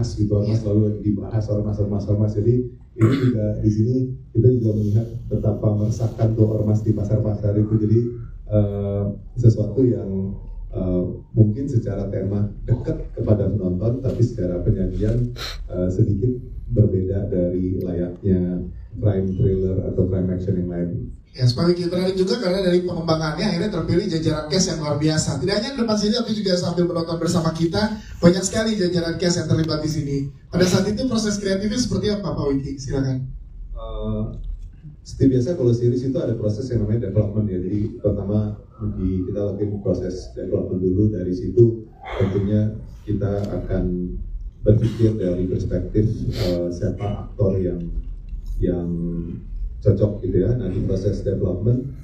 ormas gitu, ormas selalu lagi dibahas ormas. Jadi ini juga di sini kita juga melihat betapa meresahkan tuh ormas di pasar-pasar itu. Jadi sesuatu yang mungkin secara tema dekat kepada penonton, tapi secara penyajian sedikit berbeda dari layaknya crime thriller atau crime action yang lain. Ya, sebagai menarik juga karena dari pengembangannya akhirnya terpilih jajaran cast yang luar biasa. Tidak hanya di depan sini, tapi juga sambil menonton bersama kita, banyak sekali jajaran cast yang terlibat di sini. Pada saat itu proses kreatifnya seperti apa, Pak Wiki? Silakan. Seperti biasa kalau series itu ada proses yang namanya development ya. Jadi pertama kita lakukan proses development dulu, dari situ tentunya kita akan berpikir dari perspektif siapa aktor yang cocok gitu ya. Nah di proses development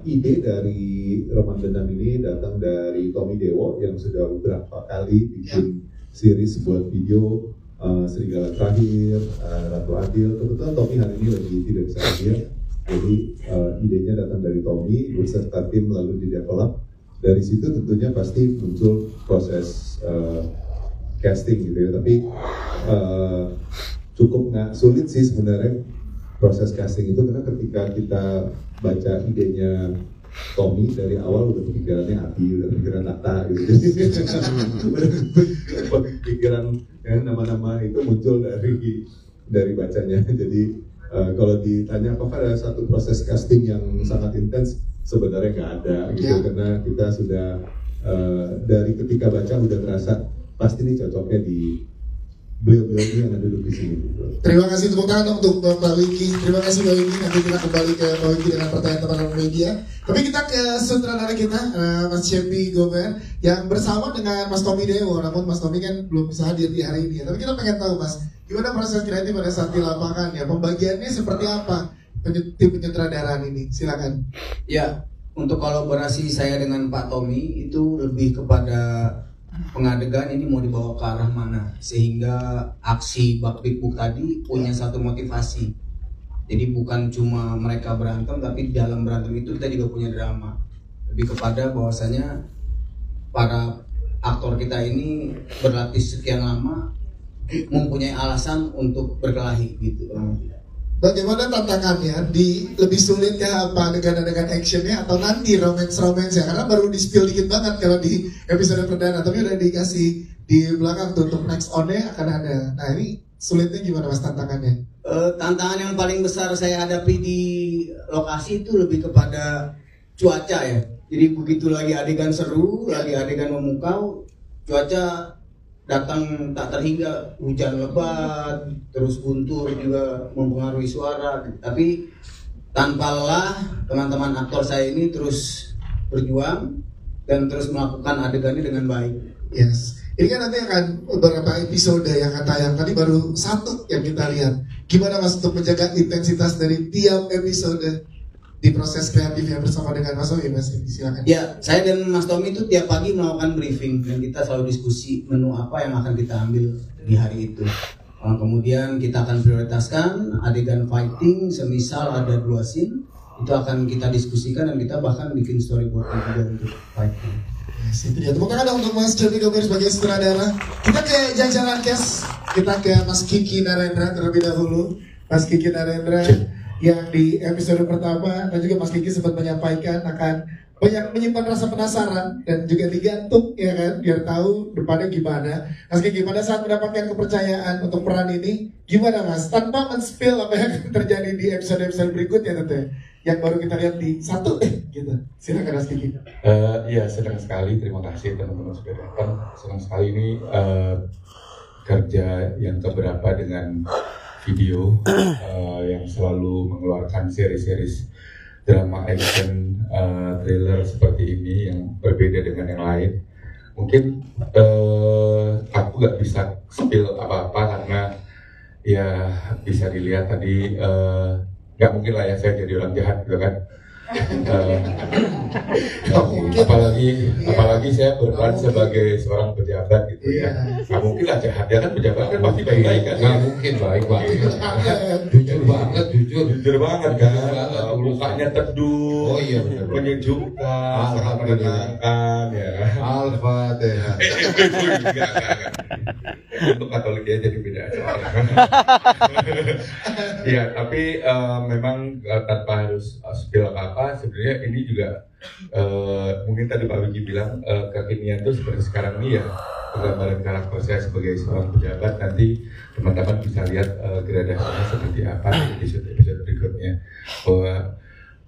ide dari Roman Dendam ini datang dari Tommy Dewo yang sudah beberapa kali bikin series buat video, Serigala Terakhir, Ratu Adil. Kebetulan Tommy hari ini lagi tidak bisa hadir, jadi idenya datang dari Tommy beserta tim lalu di develop. Dari situ tentunya pasti muncul proses casting gitu ya, tapi cukup nggak sulit sih sebenarnya proses casting itu, karena ketika kita baca idenya Tommy dari awal udah pikirannya Abi, udah pikiran Nata gitu. Udah pikiran ya, nama-nama itu muncul dari bacanya. Jadi kalau ditanya apakah ada satu proses casting yang sangat intens, sebenarnya nggak ada gitu, karena kita sudah dari ketika baca udah terasa pasti ini cocoknya di beliau-beliau ini yang duduk di sini. Terima kasih, tepuk tangan untuk Mbak Wiki. Terima kasih Mbak Wiki. Nanti kita kembali ke Mbak Wiki dengan pertanyaan teman-teman media. Tapi kita ke sutradara kita, Mas Cepi Gomer, yang bersama dengan Mas Tommy Dewo. Namun Mas Tommy kan belum bisa hadir di hari ini. Tapi kita pengen tahu Mas, gimana proses kreatif pada saat di lapangan ya? Pembagiannya seperti apa tim penyutradaraan ini? Silakan. Ya, untuk kolaborasi saya dengan Pak Tommy itu lebih kepada pengadegan ini mau dibawa ke arah mana, sehingga aksi Bak Big tadi punya satu motivasi. Jadi bukan cuma mereka berantem, tapi di dalam berantem itu kita juga punya drama. Lebih kepada bahwasanya para aktor kita ini berlatih sekian lama mempunyai alasan untuk berkelahi gitu. Bagaimana tantangannya? Lebih sulit ya apa adegan-adegan actionnya atau nanti romance ya? Karena baru di spill dikit banget kalau di episode perdana, tapi udah dikasih di belakang tuh untuk next on-nya akan ada. Nah ini sulitnya gimana Mas tantangannya? Tantangan yang paling besar saya hadapi di lokasi itu lebih kepada cuaca ya. Jadi begitu lagi adegan seru, lagi adegan memukau, cuaca datang tak terhingga, hujan lebat, terus guntur juga mempengaruhi suara. Tapi tanpa lelah, teman-teman aktor saya ini terus berjuang dan terus melakukan adegannya dengan baik. Yes, ini kan nanti akan beberapa episode yang akan tayang. Tadi baru satu yang kita lihat. Gimana Mas untuk menjaga intensitas dari tiap episode di proses kreatifnya bersama dengan Mas Tommy? Mas, silakan. Ya, saya dan Mas Tommy itu tiap pagi melakukan briefing dan kita selalu diskusi menu apa yang akan kita ambil di hari itu. Kemudian kita akan prioritaskan adegan fighting, semisal ada 2 scene, itu akan kita diskusikan dan kita bahkan bikin storyboard juga untuk fighting. Yes, itu dia. Tepuk tangan untuk Mas Cepi Gomer sebagai sutradara. Kita ke jajaran cast, kita ke Mas Kiki Narendra terlebih dahulu. Mas Kiki Narendra yang di episode pertama dan juga Mas Kiki sempat menyampaikan akan banyak menyimpan rasa penasaran dan juga digantung ya kan, biar tahu depannya gimana. Mas Kiki pada saat mendapatkan kepercayaan untuk peran ini gimana Mas? Tanpa men-spill apa yang akan terjadi di episode-episode berikutnya tentu yang baru kita lihat di satu gitu. Silakan Mas Kiki. Ya senang sekali, terima kasih teman-teman sudah datang. Senang sekali ini kerja yang keberapa dengan video yang selalu mengeluarkan seri-seri drama action thriller seperti ini yang berbeda dengan yang lain. Mungkin aku nggak bisa spill apa-apa karena ya bisa dilihat tadi nggak mungkin lah ya saya jadi orang jahat gitu kan. Apalagi saya berperan sebagai seorang pejabat gitu ya. Nggak mungkin lah jahat, ya kan pejabat kan pasti baik-baik kan. Nggak mungkin baik-baik. Jujur banget kan. Mukanya teduh, oh iya benar, menyejukkan, sangat menenangkan ya. Al-Fatihah. untuk Katolik ya jadi beda acara. Ya, tapi memang tanpa harus spill apa-apa, sebenarnya ini juga mungkin tadi Pak Wiki bilang kekinian tuh seperti sekarang ini ya, penggambaran karakter saya sebagai seorang pejabat. Nanti teman-teman bisa lihat gradasinya seperti apa di episode berikutnya, bahwa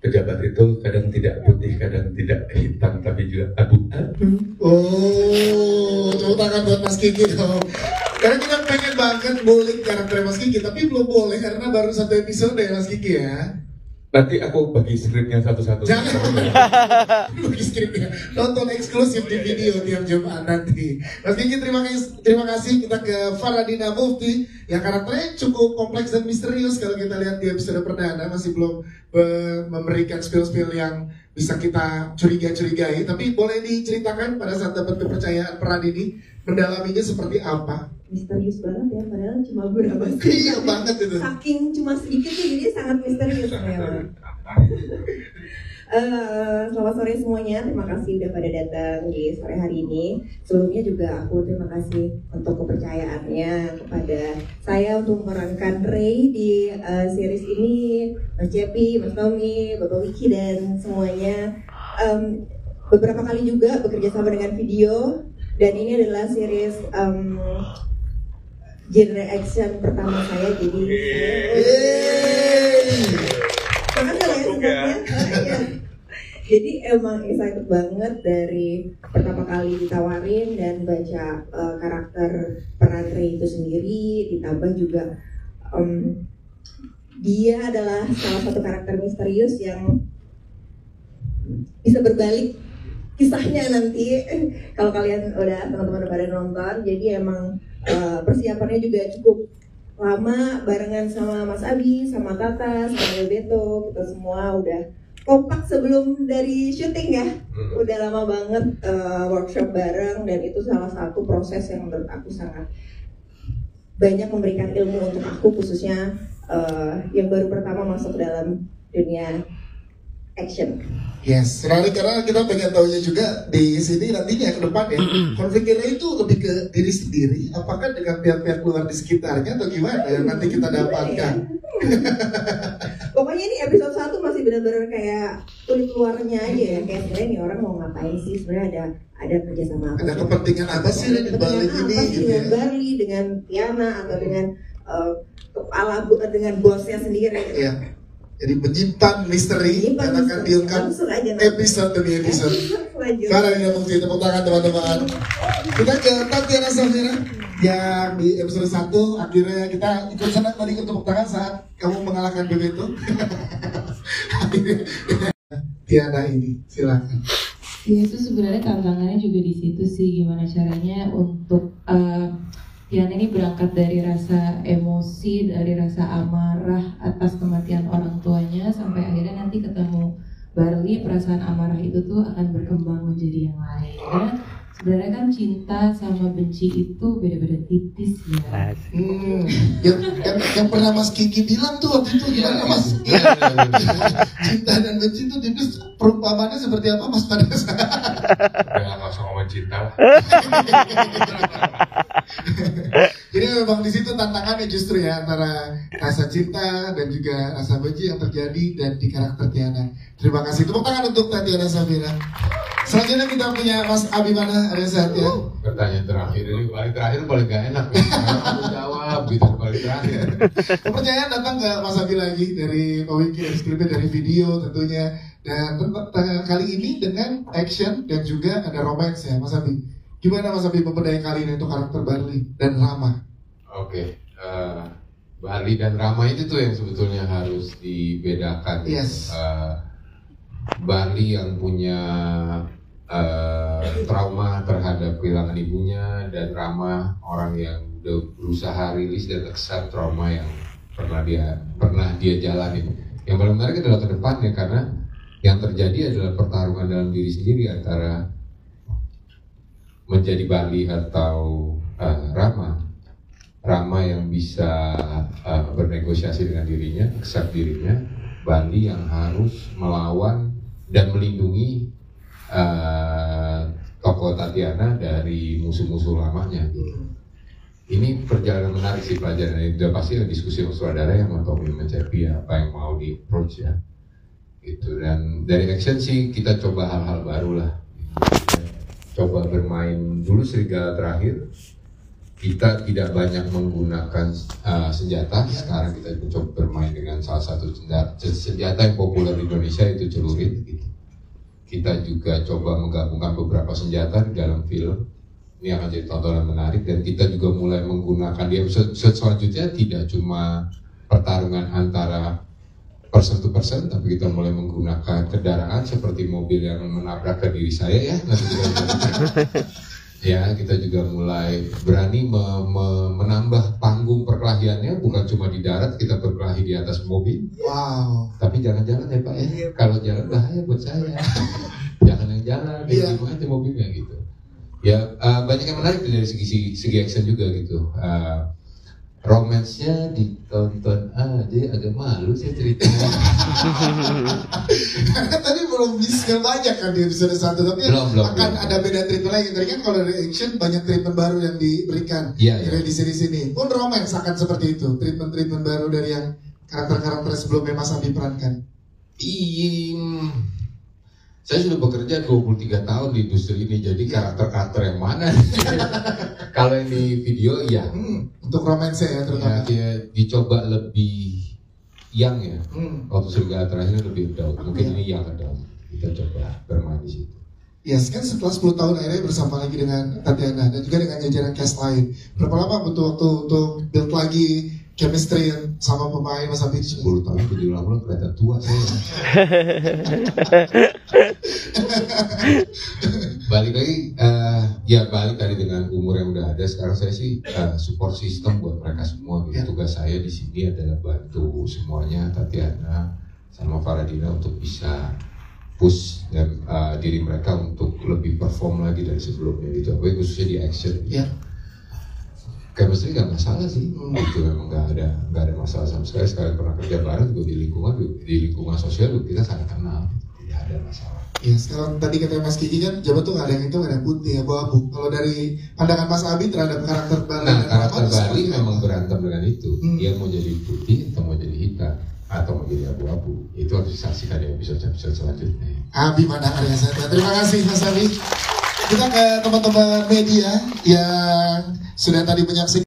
pejabat itu kadang tidak putih, kadang tidak hitam, tapi juga abu-abu. Oh, tepuk tangan buat Mas Kiki dong. Karena kita pengen banget bullying karakter Mas Kiki, tapi belum boleh karena baru 1 episode ya Mas Kiki ya. Nanti aku bagi skripnya satu-satu. Jangan bagi skripnya, nonton eksklusif di video tiap Jumat nanti. Mas Kiki terima kasih. Kita ke Faradina Mufti yang karakternya cukup kompleks dan misterius. Kalau kita lihat di episode perdana masih belum memberikan spill-spill yang bisa kita curigai. Tapi boleh diceritakan pada saat dapat kepercayaan peran ini, mendalaminya seperti apa? Misterius banget ya, padahal cuma beberapa Iya banget itu. saking cuma sedikit tuh jadi sangat misterius memang. Selamat sore semuanya, terima kasih udah pada datang di sore hari ini. Sebelumnya juga aku terima kasih untuk kepercayaannya kepada saya untuk memerankan Ray di series ini, Mas Cepi, Mas Tommy, Bapak Wiki dan semuanya. Beberapa kali juga bekerja sama dengan video, dan ini adalah series genre action pertama saya, jadi makasih ya sebabnya. Jadi emang excited banget dari pertama kali ditawarin dan baca karakter peran Ray itu sendiri, ditambah juga dia adalah salah satu karakter misterius yang bisa berbalik kisahnya nanti kalau kalian udah teman-teman pada nonton. Jadi emang persiapannya juga cukup lama barengan sama Mas Abi, sama Tata, sama Beto. Kita semua udah kompak sebelum dari syuting ya. Udah lama banget workshop bareng, dan itu salah satu proses yang menurut aku sangat banyak memberikan ilmu untuk aku, khususnya yang baru pertama masuk dalam dunia action. Yes, menarik karena kita pengen tahunya juga di sini nantinya ke depan ya, konfliknya itu lebih ke diri sendiri, apakah dengan pihak-pihak luar di sekitarnya atau gimana yang nanti kita dapatkan? Pokoknya ini episode 1 masih benar-benar kayak kulit luarnya aja ya, kayak sebenarnya nih orang mau ngapain sih, sebenarnya ada kerjasama apa? Ada kepentingan apa sih di balik ini gitu dengan ya? Barley, dengan Tiana, atau dengan kepala dengan bosnya sendiri gitu. Iya. Jadi menyimpan misteri dan akan diungkap episode demi episode. Sekarang ini mungkin tepuk tangan teman-teman. Kita ke Tatiana Safira yang di episode 1 akhirnya kita ikut senang tadi tepuk tangan saat kamu mengalahkan Bebeto. Tiana ini silakan. Ya, itu sebenarnya tantangannya juga di situ sih, gimana caranya untuk Tiana ini berangkat dari rasa emosi, dari rasa amarah atas kematian orang tuanya, sampai akhirnya nanti ketemu Barley, perasaan amarah itu tuh akan berkembang menjadi yang lain. Karena sebenarnya kan cinta sama benci itu beda-beda tipis ya. Yang pernah Mas Kiki bilang tuh waktu itu gimana Mas? Cinta dan benci itu tipis, perumpamannya seperti apa Mas pada saat? Jangan langsung ngomong cinta lah. Jadi memang di situ tantangannya justru ya, antara rasa cinta dan juga rasa benci yang terjadi dan di karakter Tiana. Terima kasih. Tepuk tangan untuk Tatiana Safira. Selanjutnya kita punya Mas Abi, mana ada saat ya? Pertanyaan terakhir ini paling gak enak ya. Aku jawab gitu paling terakhir. Kepercayaan datang ke Mas Abi lagi dari Pak Wiki, dari skripnya, dari video tentunya. Dan kali ini dengan action dan juga ada romance ya Mas Abi. Gimana Mas Abi memperdaya kali ini untuk karakter Barley dan Rama? Oke, Barley dan Rama itu tuh yang sebetulnya harus dibedakan. Yes. Barley yang punya trauma terhadap kehilangan ibunya, dan Rama orang yang udah berusaha rilis dan accept trauma yang pernah dia jalanin. Yang paling menarik adalah ke depannya, karena yang terjadi adalah pertarungan dalam diri sendiri antara menjadi Barley atau Rama yang bisa bernegosiasi dengan dirinya, accept dirinya. Barley yang harus melawan dan melindungi tokoh Tatiana dari musuh-musuh lamanya. ini perjalanan menarik sih, pelajaran ini udah pasti diskusi sama sutradara yang mau mencari apa yang mau di approach ya gitu. Dan dari action sih kita coba hal-hal baru lah, coba bermain dulu Serigala Terakhir kita tidak banyak menggunakan senjata. Sekarang kita mencoba bermain dengan salah satu senjata yang populer di Indonesia, itu celurit gitu. Kita juga coba menggabungkan beberapa senjata di dalam film. Ini akan jadi tontonan menarik, dan kita juga mulai menggunakan di episode selanjutnya tidak cuma pertarungan antara person to person, tapi kita mulai menggunakan kendaraan seperti mobil yang menabrak ke diri saya ya. Nanti ya, kita juga mulai berani menambah panggung perkelahiannya, bukan cuma di darat, kita berkelahi di atas mobil. Wow. Tapi jangan jalan ya Pak ya, kalau jalan bahaya buat saya. Jangan yang jalan, gimana di mobilnya gitu. Ya banyak yang menarik dari segi action juga gitu. Romansnya ditonton aja agak malu saya ceritanya. Karena tadi belum di-scale banyak kan di episode 1, tapi belum, ada beda treatment lagi. Tadi kan kalau dari action banyak treatment baru yang diberikan di sini. Pun romance akan seperti itu, treatment baru dari yang karakter-karakter sebelumnya Mas Abi perankan. Saya sudah bekerja 23 tahun di industri ini, jadi karakter-karakter yang mana? Kalau yang di video iya. Untuk romance ya terutama. Ya, dicoba lebih young ya. Waktu Serigala Terakhir lebih adult, mungkin ini young adult. Kita coba bermain di situ. Yes, kan setelah 10 tahun akhirnya bersama lagi dengan Tatiana dan juga dengan jajaran cast lain. Berapa lama butuh waktu untuk build lagi chemistry sama pemain Mas Abi? 10 tahun, 7 tahun kelihatan tua saya. Balik lagi, balik tadi dengan umur yang udah ada. Sekarang saya sih support system buat mereka semua. Tugas saya di sini adalah bantu semuanya, Tatiana sama Faradina untuk bisa push dan diri mereka untuk lebih perform lagi dari sebelumnya gitu. Khususnya di action. Chemistry nggak masalah sih, itu memang nggak ada masalah sama sekali. Sekali pernah kerja bareng juga di lingkungan sosial kita sangat kenal, tidak ada masalah. Ya, sekarang tadi kata Mas Kiki kan Jabat tuh nggak ada yang itu, nggak ada putih, abu-abu. Kalau dari pandangan Mas Abi terhadap karakter Bali, karakter Bali memang berantem dengan itu. Dia mau jadi putih atau mau jadi hitam atau mau jadi abu-abu. Itu harus disaksikan di episode selanjutnya. Abi mana karya saya. Terima kasih Mas Abi. Kita ke teman-teman media yang sudah tadi menyaksikan.